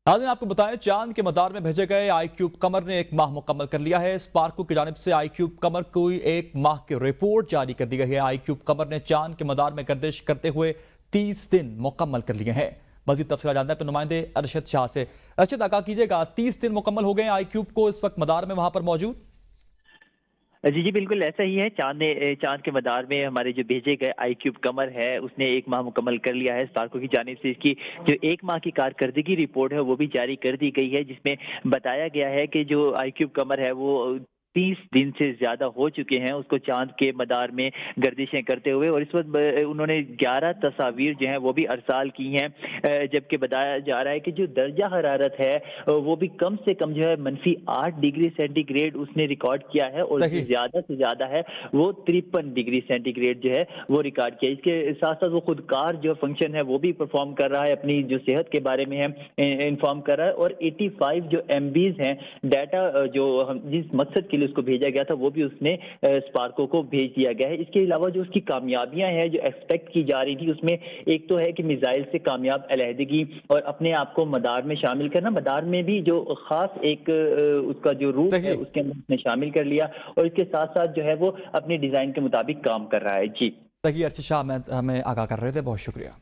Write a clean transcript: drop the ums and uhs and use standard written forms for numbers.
नाज़रीन आपको बताएं, चांद के मदार में भेजे गए आई क्यूब कमर ने एक माह मुकम्मल कर लिया है। स्पार्को की जानिब से आई क्यूब कमर को एक माह की रिपोर्ट जारी कर दी गई है। आई क्यूब कमर ने चांद के मदार में गर्दिश करते हुए 30 दिन मुकम्मल कर लिए हैं। मजीद तफसील जानते हैं अपने नुमाइंदे अरशद शाह से। अरशद, आगाह कीजिएगा, 30 दिन मुकम्मल हो गए आई क्यूब को इस वक्त मदार में वहां पर मौजूद। जी जी बिल्कुल ऐसा ही है। चांद के मदार में हमारे जो भेजे गए आई क्यूब कमर है उसने एक माह मुकम्मल कर लिया है। स्पार्को की जानिब से इसकी जो एक माह की कारकर्दगी रिपोर्ट है वो भी जारी कर दी गई है, जिसमें बताया गया है कि जो आई क्यूब कमर है वो 30 दिन से ज्यादा हो चुके हैं उसको चांद के मदार में गर्दिशें करते हुए, और इस वक्त उन्होंने 11 तस्वीर जो हैं वो भी अरसाल की हैं। जबकि बताया जा रहा है कि जो दर्जा हरारत है वो भी कम से कम जो है -8 डिग्री सेंटीग्रेड उसने रिकॉर्ड किया है, और जो ज्यादा से ज्यादा है वो 53 डिग्री सेंटीग्रेड जो है वो रिकॉर्ड किया। इसके साथ साथ वो खुदकार जो फंक्शन है वो भी परफॉर्म कर रहा है, अपनी जो सेहत के बारे में है इन्फॉर्म कर रहा है, और 85 जो MBs हैं डाटा जो हम जिस मकसद के लिए उसको भेजा गया था वो भी उसने स्पार्को को भेज दिया गया है। इसके अलावा जो उसकी कामयाबियां हैं जो एक्सपेक्ट की जा रही थी उसमें एक तो है कि मिसाइल से कामयाब अलहदगी और अपने आप को मदार में शामिल करना। मदार में भी जो खास एक उसका जो रूट है उसके अंदर उसने शामिल कर लिया, और इसके साथ साथ जो है वो अपने डिजाइन के मुताबिक काम कर रहा है। जी सही, अरशद शाह हमें आगाह कर रहे थे, बहुत शुक्रिया।